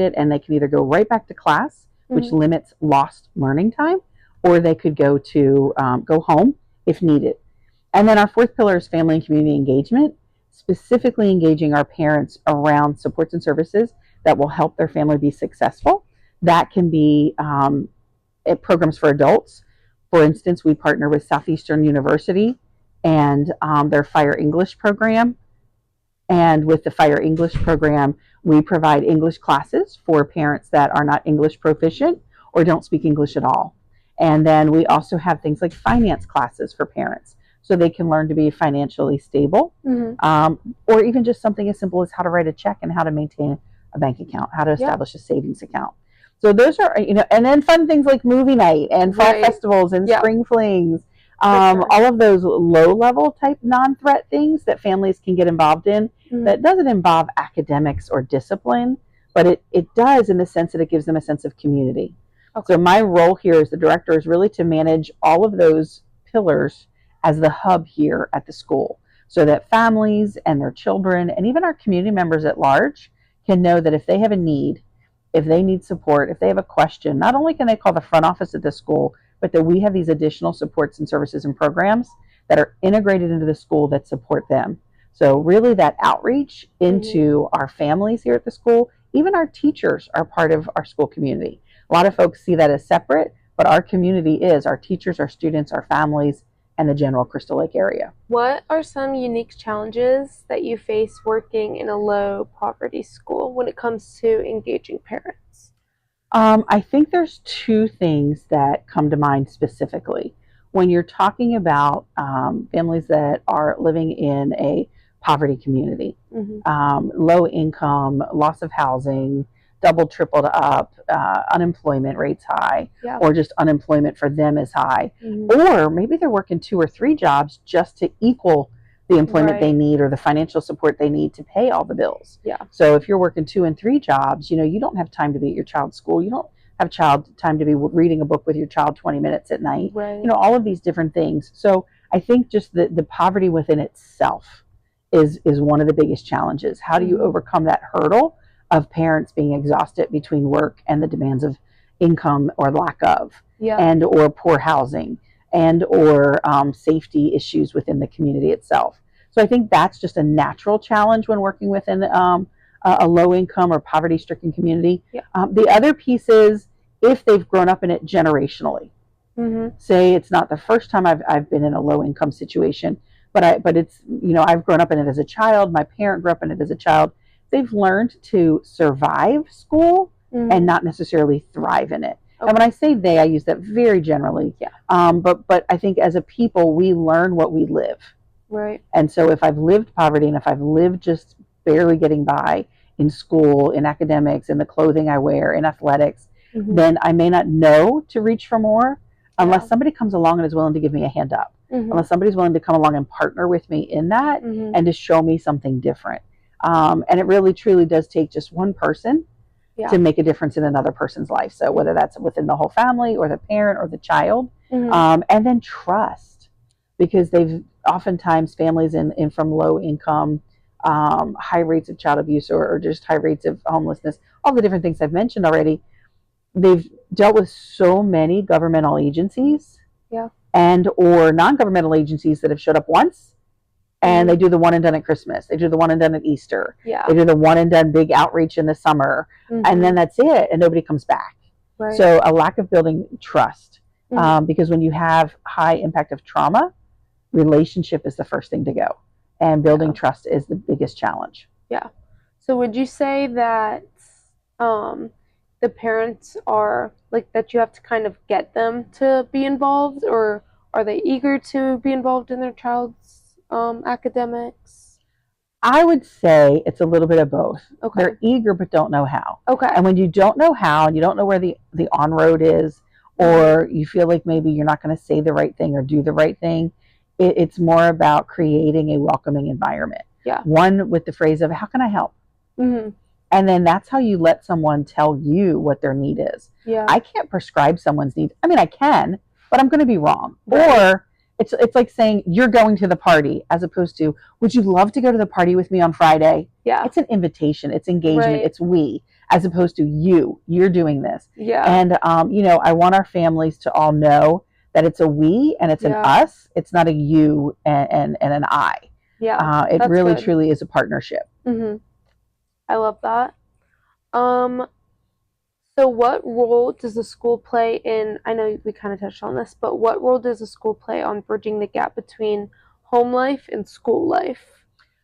it, and they can either go right back to class, which limits lost learning time, or they could go home if needed. And then our fourth pillar is family and community engagement, specifically engaging our parents around supports and services that will help their family be successful. That can be programs for adults. For instance, we partner with Southeastern University and their Fire English program. And with the Fire English program, we provide English classes for parents that are not English proficient or don't speak English at all. And then we also have things like finance classes for parents so they can learn to be financially stable, or even just something as simple as how to write a check and how to maintain a bank account, how to establish a savings account. So those are, and then fun things like movie night and fall festivals and spring flings. All of those low-level type non-threat things that families can get involved in that doesn't involve academics or discipline, but it does in the sense that it gives them a sense of community. Okay. So my role here as the director is really to manage all of those pillars as the hub here at the school so that families and their children and even our community members at large can know that if they have a need, if they need support, if they have a question, not only can they call the front office at the school, but that we have these additional supports and services and programs that are integrated into the school that support them. So really that outreach into our families here at the school, even our teachers are part of our school community. A lot of folks see that as separate, but our community is our teachers, our students, our families, and the general Crystal Lake area. What are some unique challenges that you face working in a low poverty school when it comes to engaging parents? I think there's two things that come to mind specifically. When you're talking about families that are living in a poverty community, low income, loss of housing, double, tripled up, unemployment rates high, or just unemployment for them is high. Or maybe they're working 2 or 3 jobs just to equal the employment they need or the financial support they need to pay all the bills. So if you're working 2 and 3 jobs, you don't have time to be at your child's school. You don't have time to be reading a book with your child 20 minutes at night. All of these different things. So I think just the poverty within itself is one of the biggest challenges. How do you overcome that hurdle of parents being exhausted between work and the demands of income or lack of, and or poor housing, and or safety issues within the community itself. So I think that's just a natural challenge when working within a low income or poverty stricken community. The other piece is if they've grown up in it generationally. Say it's not the first time I've been in a low income situation, but it's, I've grown up in it as a child. My parent grew up in it as a child. They've learned to survive school and not necessarily thrive in it. And when I say they, I use that very generally. But I think as a people, we learn what we live. And so if I've lived poverty and if I've lived just barely getting by in school, in academics, in the clothing I wear, in athletics, then I may not know to reach for more unless somebody comes along and is willing to give me a hand up. Unless somebody's willing to come along and partner with me in that and to show me something different. And it really truly does take just one person to make a difference in another person's life. So whether that's within the whole family or the parent or the child, and then trust, because they've oftentimes families in from low income, high rates of child abuse or just high rates of homelessness, all the different things I've mentioned already, they've dealt with so many governmental agencies and or non-governmental agencies that have showed up once. And they do the one and done at Christmas. They do the one and done at Easter. They do the one and done big outreach in the summer. And then that's it. And nobody comes back. So a lack of building trust. Because when you have high impact of trauma, relationship is the first thing to go. And building trust is the biggest challenge. So would you say that the parents are, like, that you have to kind of get them to be involved? Or are they eager to be involved in their child's academics? I would say it's a little bit of both. They're eager but don't know how. And when you don't know how and you don't know where the on-road is, or you feel like maybe you're not going to say the right thing or do the right thing, it's more about creating a welcoming environment. One with the phrase of, how can I help? And then that's how you let someone tell you what their need is. I can't prescribe someone's need. I mean, I can, but I'm going to be wrong. Or it's like saying, you're going to the party, as opposed to, would you love to go to the party with me on Friday? It's an invitation. It's engagement. It's we, as opposed to you're doing this. Yeah. And, I want our families to all know that it's a we and it's an us. It's not a you and an I. Yeah. It really, good. truly is a partnership. I love that. So what role does the school play in, I know we kind of touched on this, but what role does the school play on bridging the gap between home life and school life?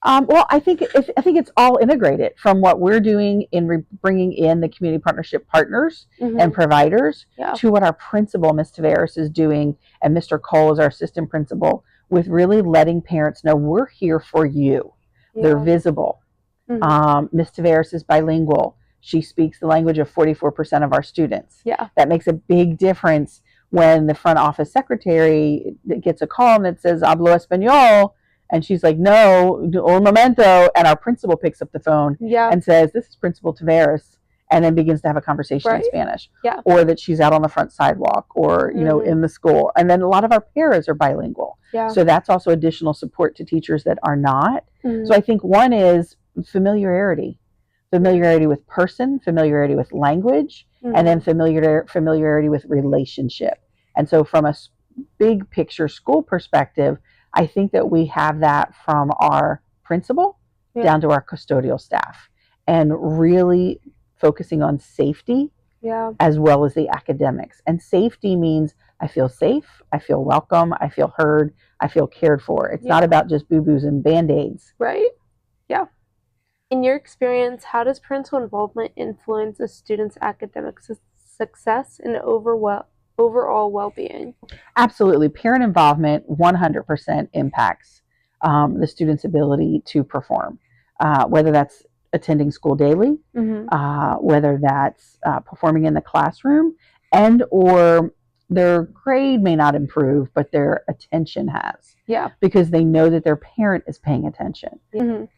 Well, I think it's all integrated from what we're doing in bringing in the community partnership partners and providers to what our principal, Ms. Tavares, is doing, and Mr. Cole is our assistant principal, with really letting parents know we're here for you. They're visible. Ms. Tavares is bilingual. She speaks the language of 44% of our students. That makes a big difference when the front office secretary gets a call that says, "Hablo español," and she's like, "No, un momento," and our principal picks up the phone and says, "This is Principal Tavares," and then begins to have a conversation in Spanish. Or that she's out on the front sidewalk or, in the school. And then a lot of our paras are bilingual. So that's also additional support to teachers that are not. So I think one is familiarity with person, familiarity with language, and then familiarity with relationship. And so from a big picture school perspective, I think that we have that from our principal down to our custodial staff, and really focusing on safety as well as the academics. And safety means I feel safe, I feel welcome, I feel heard, I feel cared for. It's not about just boo-boos and Band-Aids. Right. Yeah. In your experience, how does parental involvement influence a student's academic success and overall well-being? Absolutely. Parent involvement 100% impacts the student's ability to perform, whether that's attending school daily, whether that's performing in the classroom, and or their grade may not improve, but their attention has. Because they know that their parent is paying attention.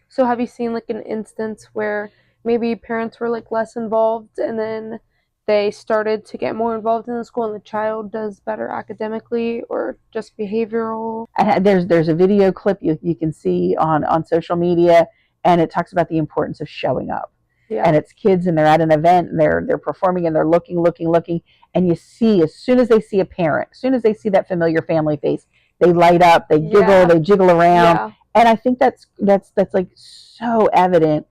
So have you seen like an instance where maybe parents were like less involved and then they started to get more involved in the school and the child does better academically or just behavioral? There's a video clip you can see on social media, and it talks about the importance of showing up. And it's kids and they're at an event and they're performing and they're looking, and you see, as soon as they see a parent, as soon as they see that familiar family face, they light up, they giggle, they jiggle around. And I think that's like so evident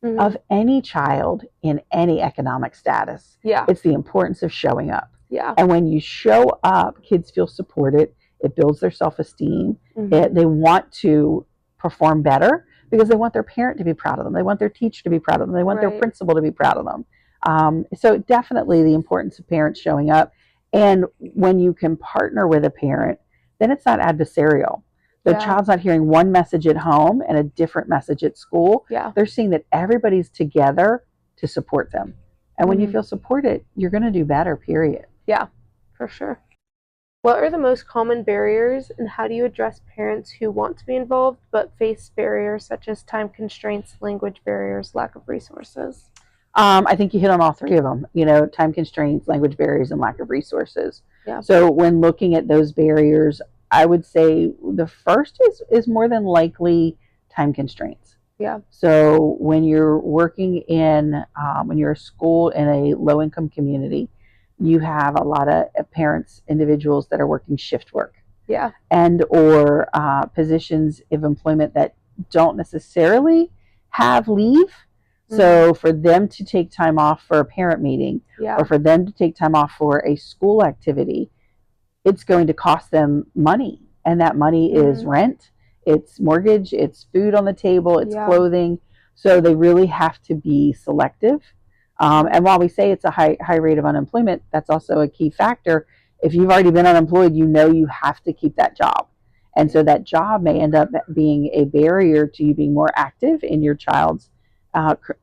of any child in any economic status. It's the importance of showing up. And when you show up, kids feel supported. It builds their self-esteem. They want to perform better because they want their parent to be proud of them. They want their teacher to be proud of them. They want their principal to be proud of them. So definitely the importance of parents showing up. And when you can partner with a parent, then it's not adversarial. The child's not hearing one message at home and a different message at school. They're seeing that everybody's together to support them. And when you feel supported, you're going to do better, period. Yeah, for sure. What are the most common barriers, and how do you address parents who want to be involved but face barriers such as time constraints, language barriers, lack of resources? I think you hit on all three of them, time constraints, language barriers, and lack of resources. So when looking at those barriers, I would say the first is more than likely time constraints. So when you're working when you're a school in a low-income community, you have a lot of parents, individuals that are working shift work. And or positions of employment that don't necessarily have leave. So for them to take time off for a parent meeting or for them to take time off for a school activity, it's going to cost them money. And that money is rent, it's mortgage, it's food on the table, it's clothing. So they really have to be selective. And while we say it's a high rate of unemployment, that's also a key factor. If you've already been unemployed, you have to keep that job. And so that job may end up being a barrier to you being more active in your child's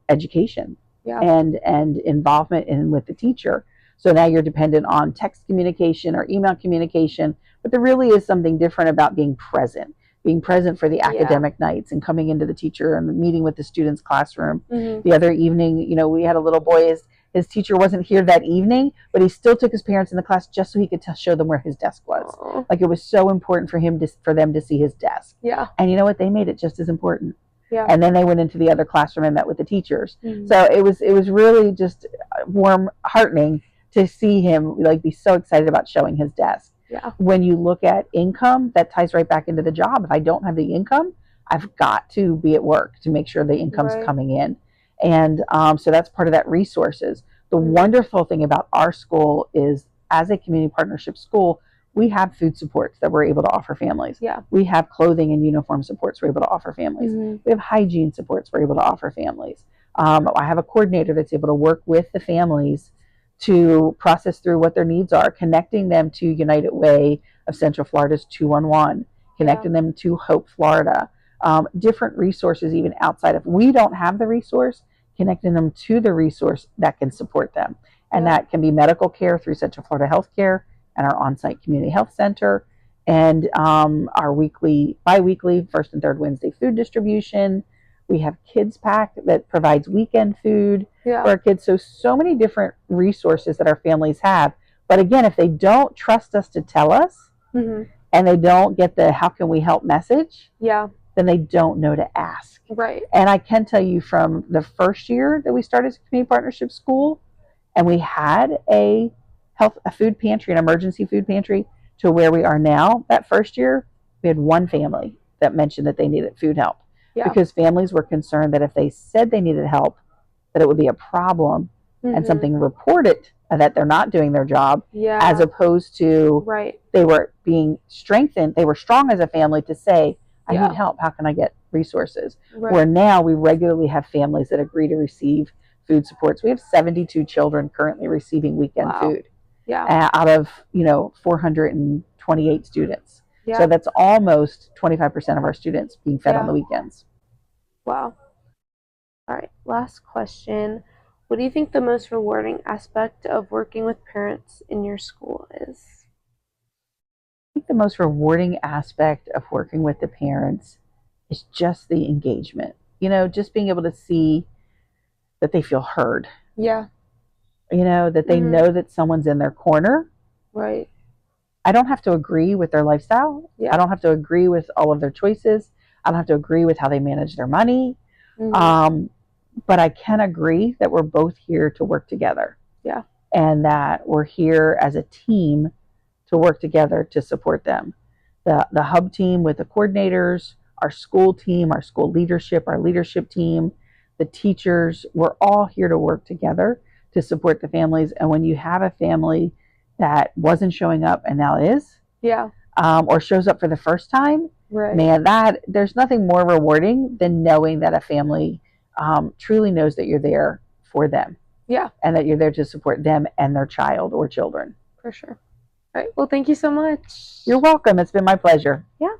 education and involvement with the teacher. So now you're dependent on text communication or email communication, but there really is something different about being present for the academic nights and coming into the teacher and meeting with the student's classroom. The other evening, we had a little boy, his teacher wasn't here that evening, but he still took his parents in the class just so he could show them where his desk was. Like, it was so important for them to see his desk. And you know what? They made it just as important. Yeah. And then they went into the other classroom and met with the teachers. Mhm. So it was really just warm, heartening to see him like be so excited about showing his desk. Yeah. When you look at income, that ties right back into the job. If I don't have the income, I've got to be at work to make sure the income's Right. coming in. And so that's part of that resources. The Mhm. wonderful thing about our school is, as a community partnership school, we have food supports that we're able to offer families. Yeah. We have clothing and uniform supports we're able to offer families. Mhm. We have hygiene supports we're able to offer families. I have a coordinator that's able to work with the families to process through what their needs are, connecting them to United Way of Central Florida's 211, connecting them to Hope Florida, different resources even outside of, we don't have the resource, connecting them to the resource that can support them. And Yeah. that can be medical care through Central Florida Healthcare and our on-site community health center, and our bi-weekly first and third Wednesday food distribution. We have Kids Pack that provides weekend food for Yeah. our kids. So many different resources that our families have. But again, if they don't trust us to tell us, Mhm. and they don't get the "how can we help" message, Yeah. then they don't know to ask. Right. And I can tell you, from the first year that we started as a community partnership school, and we had a food pantry, an emergency food pantry, to where we are now, that first year, we had one family that mentioned that they needed food help. Yeah. Because families were concerned that if they said they needed help, that it would be a problem Mhm. and something reported that they're not doing their job, Yeah. as opposed to Right. they were being strengthened. They were strong as a family to say, I Yeah. need help. How can I get resources? Right. Where now we regularly have families that agree to receive food supports. We have 72 children currently receiving weekend Wow. food Yeah. out of 428 students. Yeah. So that's almost 25% of our students being fed on Yeah. the weekends. Wow. All right. Last question. What do you think the most rewarding aspect of working with parents in your school is? I think the most rewarding aspect of working with the parents is just the engagement. Just being able to see that they feel heard, Yeah. that they Mhm. know that someone's in their corner. Right. I don't have to agree with their lifestyle. Yeah. I don't have to agree with all of their choices. I don't have to agree with how they manage their money. Mhm. But I can agree that we're both here to work together. Yeah. And that we're here as a team to work together to support them. The hub team with the coordinators, our school team, our school leadership, our leadership team, the teachers, we're all here to work together to support the families. And when you have a family that wasn't showing up and now is, Yeah. or shows up for the first time, Right. man, that there's nothing more rewarding than knowing that a family truly knows that you're there for them. Yeah. And that you're there to support them and their child or children. For sure. All right. Well, thank you so much. You're welcome. It's been my pleasure. Yeah.